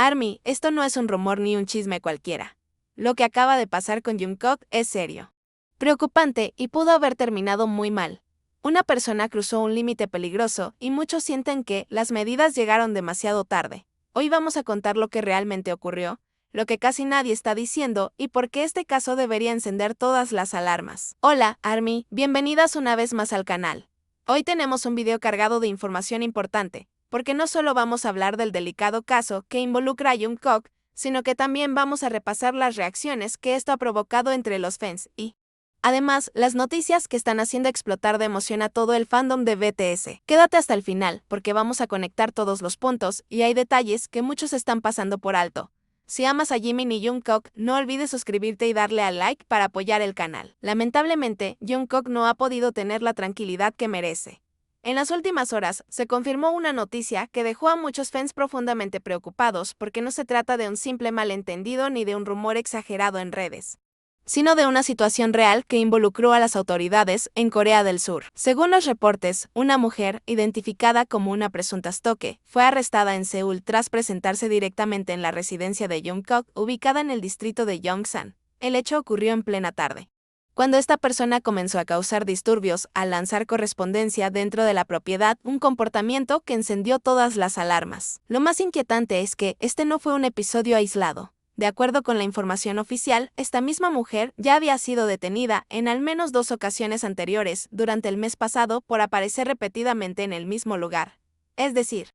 Army, esto no es un rumor ni un chisme cualquiera. Lo que acaba de pasar con Jungkook es serio, preocupante y pudo haber terminado muy mal. Una persona cruzó un límite peligroso y muchos sienten que las medidas llegaron demasiado tarde. Hoy vamos a contar lo que realmente ocurrió, lo que casi nadie está diciendo y por qué este caso debería encender todas las alarmas. Hola, Army, bienvenidas una vez más al canal. Hoy tenemos un video cargado de información importante, porque no solo vamos a hablar del delicado caso que involucra a Jungkook, sino que también vamos a repasar las reacciones que esto ha provocado entre los fans y, además, las noticias que están haciendo explotar de emoción a todo el fandom de BTS. Quédate hasta el final, porque vamos a conectar todos los puntos y hay detalles que muchos están pasando por alto. Si amas a Jimin y Jungkook, no olvides suscribirte y darle al like para apoyar el canal. Lamentablemente, Jungkook no ha podido tener la tranquilidad que merece. En las últimas horas, se confirmó una noticia que dejó a muchos fans profundamente preocupados porque no se trata de un simple malentendido ni de un rumor exagerado en redes, sino de una situación real que involucró a las autoridades en Corea del Sur. Según los reportes, una mujer, identificada como una presunta stalker, fue arrestada en Seúl tras presentarse directamente en la residencia de Jungkook, ubicada en el distrito de Yongsan. El hecho ocurrió en plena tarde, cuando esta persona comenzó a causar disturbios al lanzar correspondencia dentro de la propiedad, un comportamiento que encendió todas las alarmas. Lo más inquietante es que este no fue un episodio aislado. De acuerdo con la información oficial, esta misma mujer ya había sido detenida en al menos 2 ocasiones anteriores durante el mes pasado por aparecer repetidamente en el mismo lugar. Es decir,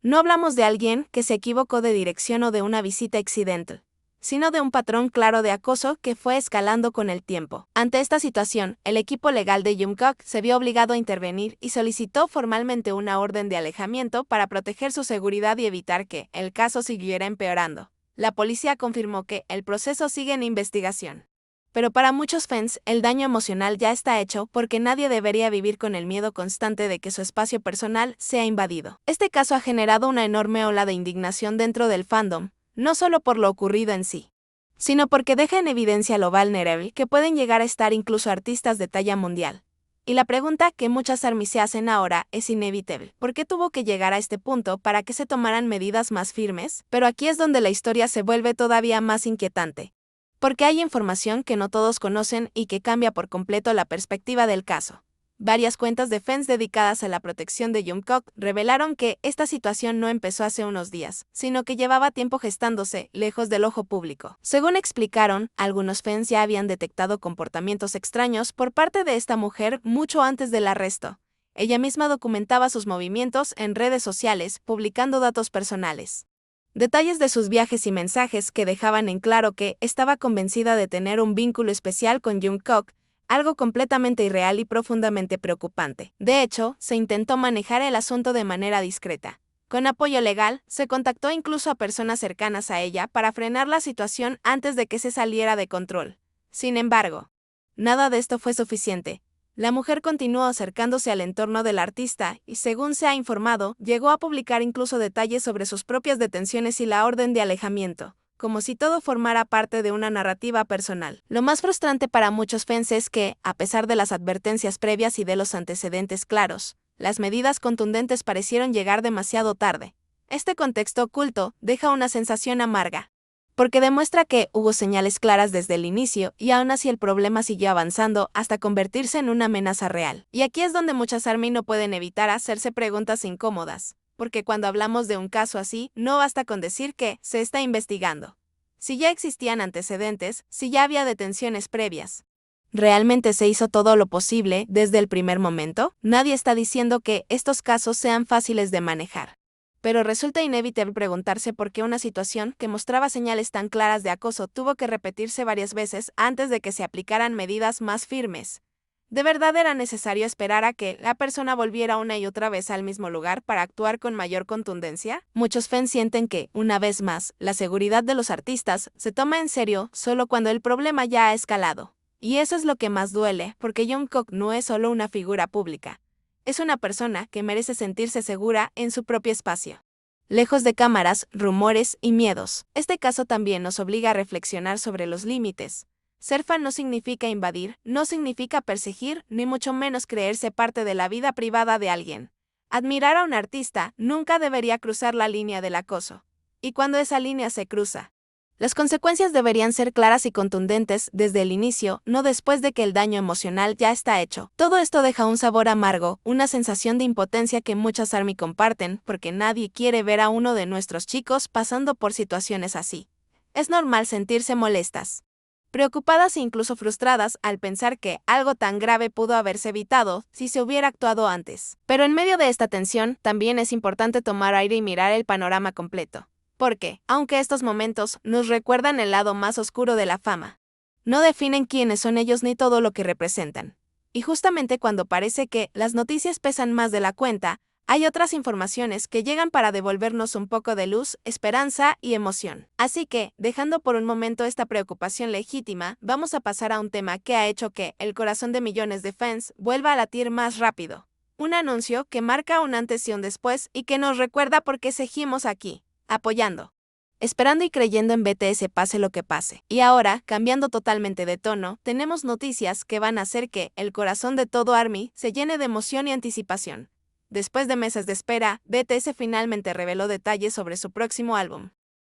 no hablamos de alguien que se equivocó de dirección o de una visita accidental, sino de un patrón claro de acoso que fue escalando con el tiempo. Ante esta situación, el equipo legal de Jungkook se vio obligado a intervenir y solicitó formalmente una orden de alejamiento para proteger su seguridad y evitar que el caso siguiera empeorando. La policía confirmó que el proceso sigue en investigación. Pero para muchos fans, el daño emocional ya está hecho porque nadie debería vivir con el miedo constante de que su espacio personal sea invadido. Este caso ha generado una enorme ola de indignación dentro del fandom, no solo por lo ocurrido en sí, sino porque deja en evidencia lo vulnerable que pueden llegar a estar incluso artistas de talla mundial. Y la pregunta que muchas ARMY se hacen ahora es inevitable. ¿Por qué tuvo que llegar a este punto para que se tomaran medidas más firmes? Pero aquí es donde la historia se vuelve todavía más inquietante, porque hay información que no todos conocen y que cambia por completo la perspectiva del caso. Varias cuentas de fans dedicadas a la protección de Jungkook revelaron que esta situación no empezó hace unos días, sino que llevaba tiempo gestándose, lejos del ojo público. Según explicaron, algunos fans ya habían detectado comportamientos extraños por parte de esta mujer mucho antes del arresto. Ella misma documentaba sus movimientos en redes sociales, publicando datos personales, detalles de sus viajes y mensajes que dejaban en claro que estaba convencida de tener un vínculo especial con Jungkook, algo completamente irreal y profundamente preocupante. De hecho, se intentó manejar el asunto de manera discreta. Con apoyo legal, se contactó incluso a personas cercanas a ella para frenar la situación antes de que se saliera de control. Sin embargo, nada de esto fue suficiente. La mujer continuó acercándose al entorno del artista y, según se ha informado, llegó a publicar incluso detalles sobre sus propias detenciones y la orden de alejamiento, como si todo formara parte de una narrativa personal. Lo más frustrante para muchos fans es que, a pesar de las advertencias previas y de los antecedentes claros, las medidas contundentes parecieron llegar demasiado tarde. Este contexto oculto deja una sensación amarga, porque demuestra que hubo señales claras desde el inicio y aún así el problema siguió avanzando hasta convertirse en una amenaza real. Y aquí es donde muchas ARMY no pueden evitar hacerse preguntas incómodas, porque cuando hablamos de un caso así, no basta con decir que se está investigando. Si ya existían antecedentes, si ya había detenciones previas, ¿realmente se hizo todo lo posible desde el primer momento? Nadie está diciendo que estos casos sean fáciles de manejar, pero resulta inevitable preguntarse por qué una situación que mostraba señales tan claras de acoso tuvo que repetirse varias veces antes de que se aplicaran medidas más firmes. ¿De verdad era necesario esperar a que la persona volviera una y otra vez al mismo lugar para actuar con mayor contundencia? Muchos fans sienten que, una vez más, la seguridad de los artistas se toma en serio solo cuando el problema ya ha escalado. Y eso es lo que más duele, porque Jungkook no es solo una figura pública. Es una persona que merece sentirse segura en su propio espacio, lejos de cámaras, rumores y miedos. Este caso también nos obliga a reflexionar sobre los límites. Ser fan no significa invadir, no significa perseguir, ni mucho menos creerse parte de la vida privada de alguien. Admirar a un artista nunca debería cruzar la línea del acoso. y cuando esa línea se cruza. Las consecuencias deberían ser claras y contundentes desde el inicio, no después de que el daño emocional ya está hecho. Todo esto deja un sabor amargo, una sensación de impotencia que muchas ARMY comparten, porque nadie quiere ver a uno de nuestros chicos pasando por situaciones así. Es normal sentirse molestas, preocupadas e incluso frustradas al pensar que algo tan grave pudo haberse evitado si se hubiera actuado antes. Pero en medio de esta tensión, también es importante tomar aire y mirar el panorama completo. Porque, aunque estos momentos nos recuerdan el lado más oscuro de la fama, no definen quiénes son ellos ni todo lo que representan. Y justamente cuando parece que las noticias pesan más de la cuenta, hay otras informaciones que llegan para devolvernos un poco de luz, esperanza y emoción. Así que, dejando por un momento esta preocupación legítima, vamos a pasar a un tema que ha hecho que el corazón de millones de fans vuelva a latir más rápido. Un anuncio que marca un antes y un después y que nos recuerda por qué seguimos aquí, apoyando, esperando y creyendo en BTS pase lo que pase. Y ahora, cambiando totalmente de tono, tenemos noticias que van a hacer que el corazón de todo ARMY se llene de emoción y anticipación. Después de meses de espera, BTS finalmente reveló detalles sobre su próximo álbum,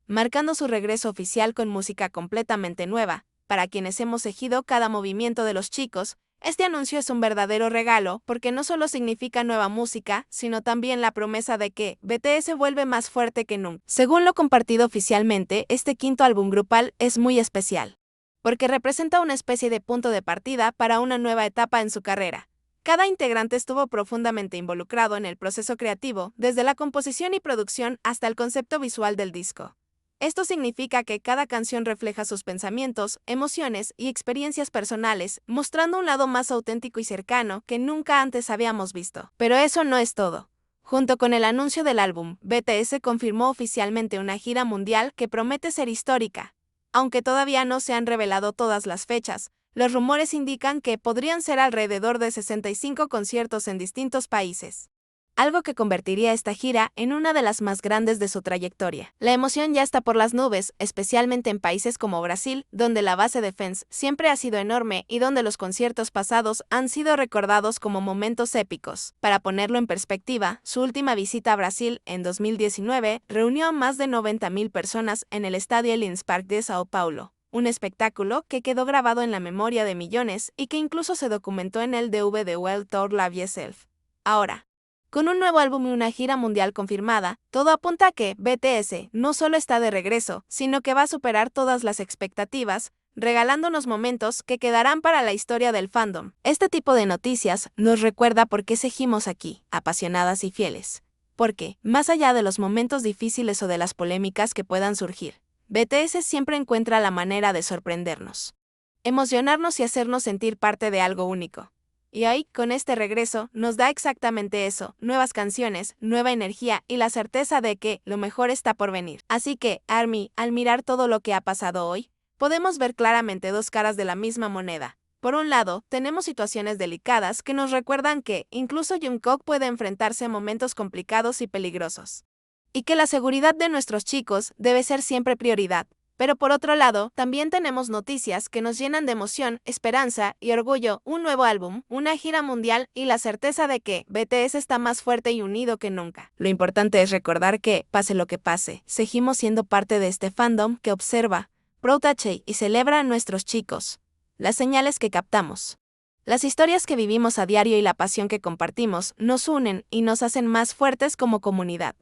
marcando su regreso oficial con música completamente nueva. Para quienes hemos seguido cada movimiento de los chicos, este anuncio es un verdadero regalo porque no solo significa nueva música, sino también la promesa de que BTS vuelve más fuerte que nunca. Según lo compartido oficialmente, este quinto álbum grupal es muy especial, porque representa una especie de punto de partida para una nueva etapa en su carrera. Cada integrante estuvo profundamente involucrado en el proceso creativo, desde la composición y producción hasta el concepto visual del disco. Esto significa que cada canción refleja sus pensamientos, emociones y experiencias personales, mostrando un lado más auténtico y cercano que nunca antes habíamos visto. Pero eso no es todo. Junto con el anuncio del álbum, BTS confirmó oficialmente una gira mundial que promete ser histórica. Aunque todavía no se han revelado todas las fechas, los rumores indican que podrían ser alrededor de 65 conciertos en distintos países, algo que convertiría esta gira en una de las más grandes de su trayectoria. La emoción ya está por las nubes, especialmente en países como Brasil, donde la base de fans siempre ha sido enorme y donde los conciertos pasados han sido recordados como momentos épicos. Para ponerlo en perspectiva, su última visita a Brasil, en 2019, reunió a más de 90.000 personas en el Estadio Allianz Parque de Sao Paulo. Un espectáculo que quedó grabado en la memoria de millones y que incluso se documentó en el DVD World Tour Love Yourself. Ahora, con un nuevo álbum y una gira mundial confirmada, todo apunta a que BTS no solo está de regreso, sino que va a superar todas las expectativas, regalándonos momentos que quedarán para la historia del fandom. Este tipo de noticias nos recuerda por qué seguimos aquí, apasionadas y fieles. Porque, más allá de los momentos difíciles o de las polémicas que puedan surgir, BTS siempre encuentra la manera de sorprendernos, emocionarnos y hacernos sentir parte de algo único. Y hoy, con este regreso, nos da exactamente eso, nuevas canciones, nueva energía y la certeza de que lo mejor está por venir. Así que, ARMY, al mirar todo lo que ha pasado hoy, podemos ver claramente dos caras de la misma moneda. Por un lado, tenemos situaciones delicadas que nos recuerdan que incluso Jungkook puede enfrentarse a momentos complicados y peligrosos, y que la seguridad de nuestros chicos debe ser siempre prioridad. Pero por otro lado, también tenemos noticias que nos llenan de emoción, esperanza y orgullo, un nuevo álbum, una gira mundial y la certeza de que BTS está más fuerte y unido que nunca. Lo importante es recordar que, pase lo que pase, seguimos siendo parte de este fandom que observa, protege y celebra a nuestros chicos. Las señales que captamos, las historias que vivimos a diario y la pasión que compartimos nos unen y nos hacen más fuertes como comunidad.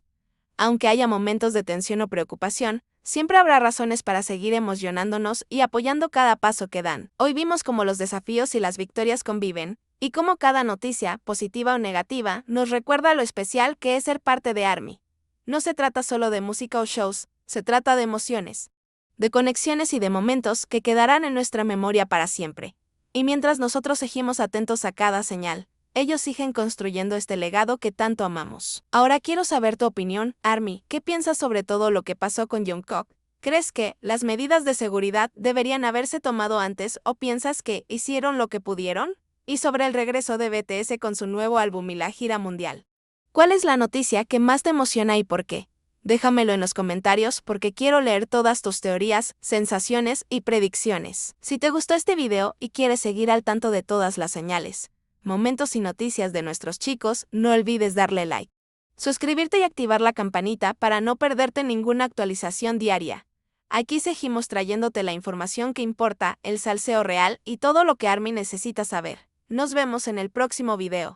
Aunque haya momentos de tensión o preocupación, siempre habrá razones para seguir emocionándonos y apoyando cada paso que dan. Hoy vimos cómo los desafíos y las victorias conviven, y cómo cada noticia, positiva o negativa, nos recuerda lo especial que es ser parte de ARMY. No se trata solo de música o shows, se trata de emociones, de conexiones y de momentos que quedarán en nuestra memoria para siempre. Y mientras nosotros seguimos atentos a cada señal, ellos siguen construyendo este legado que tanto amamos. Ahora quiero saber tu opinión, ARMY. ¿Qué piensas sobre todo lo que pasó con Jungkook? ¿Crees que las medidas de seguridad deberían haberse tomado antes o piensas que hicieron lo que pudieron? Y sobre el regreso de BTS con su nuevo álbum y la gira mundial, ¿cuál es la noticia que más te emociona y por qué? Déjamelo en los comentarios porque quiero leer todas tus teorías, sensaciones y predicciones. Si te gustó este video y quieres seguir al tanto de todas las señales, momentos y noticias de nuestros chicos, no olvides darle like. suscribirte y activar la campanita para no perderte ninguna actualización diaria. Aquí seguimos trayéndote la información que importa, el salseo real y todo lo que Army necesita saber. Nos vemos en el próximo video.